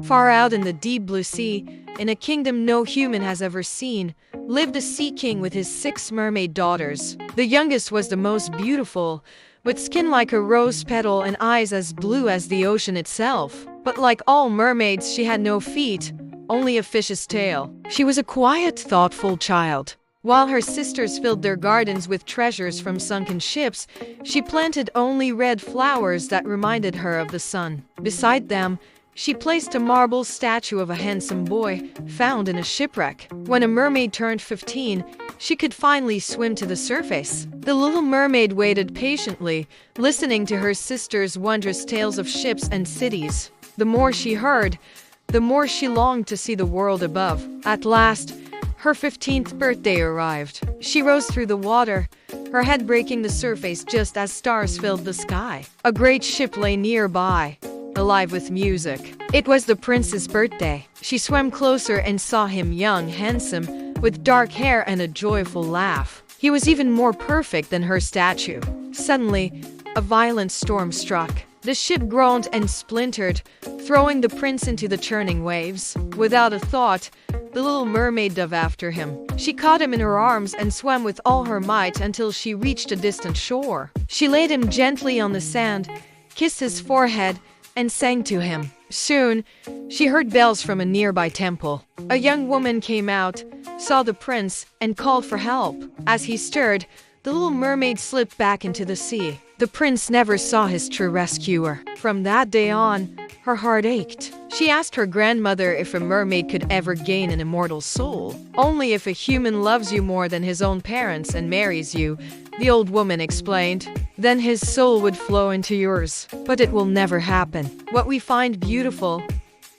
Far out in the deep blue sea, in a kingdom no human has ever seen, lived a sea king with his 6 mermaid daughters. The youngest was the most beautiful, with skin like a rose petal and eyes as blue as the ocean itself. But like all mermaids, she had no feet, only a fish's tail. She was a quiet, thoughtful child. While her sisters filled their gardens with treasures from sunken ships, she planted only red flowers that reminded her of the sun. Beside them, she placed a marble statue of a handsome boy found in a shipwreck. When a mermaid turned 15, she could finally swim to the surface. The little mermaid waited patiently, listening to her sisters' wondrous tales of ships and cities. The more she heard, the more she longed to see the world above. At last, her 15th birthday arrived. She rose through the water, her head breaking the surface just as stars filled the sky. A great ship lay nearby, alive with music. It was the prince's birthday. She swam closer and saw him young, handsome, with dark hair and a joyful laugh. He was even more perfect than her statue. Suddenly, a violent storm struck. The ship groaned and splintered, throwing the prince into the churning waves. Without a thought, the little mermaid dove after him. She caught him in her arms and swam with all her might until she reached a distant shore. She laid him gently on the sand, kissed his forehead, and sang to him. Soon, she heard bells from a nearby temple. A young woman came out, saw the prince, and called for help. As he stirred, the little mermaid slipped back into the sea. The prince never saw his true rescuer. From that day on, her heart ached. She asked her grandmother if a mermaid could ever gain an immortal soul. Only if a human loves you more than his own parents and marries you, the old woman explained. Then his soul would flow into yours. But it will never happen. What we find beautiful,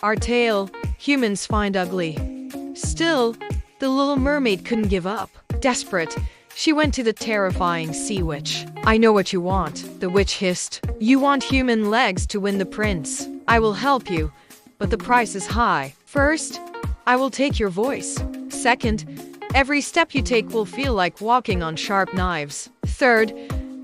our tale, humans find ugly. Still, the little mermaid couldn't give up. Desperate, she went to the terrifying sea witch. "I know what you want," the witch hissed. "You want human legs to win the prince. I will help you, but the price is high. First, I will take your voice. Second, every step you take will feel like walking on sharp knives. Third,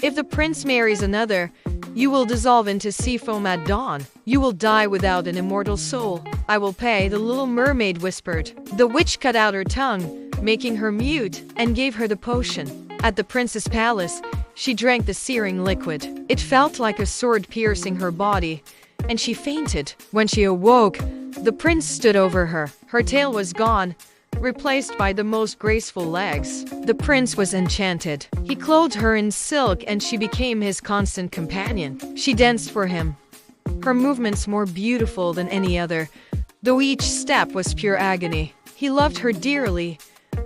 if the prince marries another, you will dissolve into sea foam at dawn. You will die without an immortal soul. I will pay," the little mermaid whispered. The witch cut out her tongue, making her mute, and gave her the potion. At the prince's palace, she drank the searing liquid. It felt like a sword piercing her body, and she fainted. When she awoke, the prince stood over her. Her tail was gone, replaced by the most graceful legs. The prince was enchanted. He clothed her in silk and she became his constant companion. She danced for him, her movements more beautiful than any other, though each step was pure agony. He loved her dearly,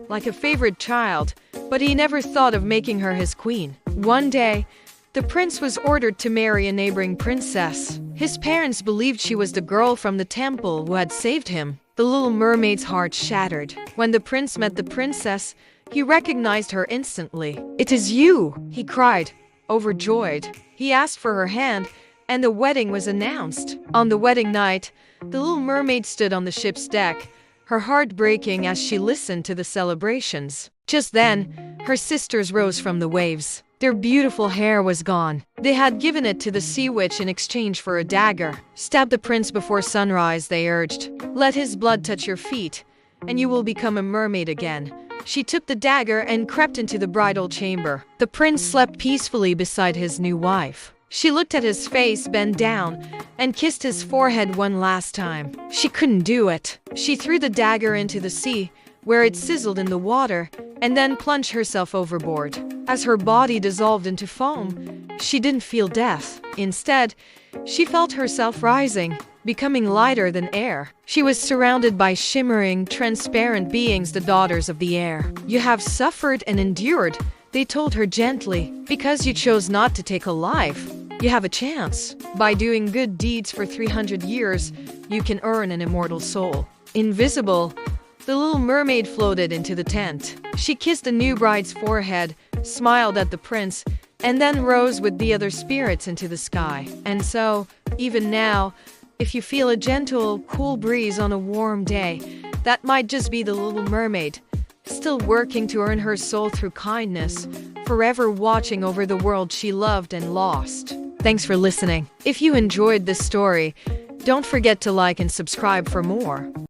like a favorite child, but he never thought of making her his queen. One day, the prince was ordered to marry a neighboring princess. His parents believed she was the girl from the temple who had saved him. The little mermaid's heart shattered. When the prince met the princess, he recognized her instantly. "It is you!" he cried, overjoyed. He asked for her hand, and the wedding was announced. On the wedding night, the little mermaid stood on the ship's deck, her heart breaking as she listened to the celebrations. Just then, her sisters rose from the waves. Their beautiful hair was gone. They had given it to the sea witch in exchange for a dagger. "Stab the prince before sunrise," they urged. "Let his blood touch your feet, and you will become a mermaid again." She took the dagger and crept into the bridal chamber. The prince slept peacefully beside his new wife. She looked at his face, bent down, and kissed his forehead one last time. She couldn't do it. She threw the dagger into the sea, where it sizzled in the water, and then plunged herself overboard. As her body dissolved into foam, she didn't feel death. Instead, she felt herself rising, becoming lighter than air. She was surrounded by shimmering, transparent beings, the daughters of the air. "You have suffered and endured," they told her gently. "Because you chose not to take a life, you have a chance. By doing good deeds for 300 years, you can earn an immortal soul." Invisible, the little mermaid floated into the tent. She kissed the new bride's forehead, smiled at the prince, and then rose with the other spirits into the sky. And so, even now, if you feel a gentle, cool breeze on a warm day, that might just be the little mermaid, still working to earn her soul through kindness, forever watching over the world she loved and lost. Thanks for listening. If you enjoyed this story, Don't forget to like and subscribe for more.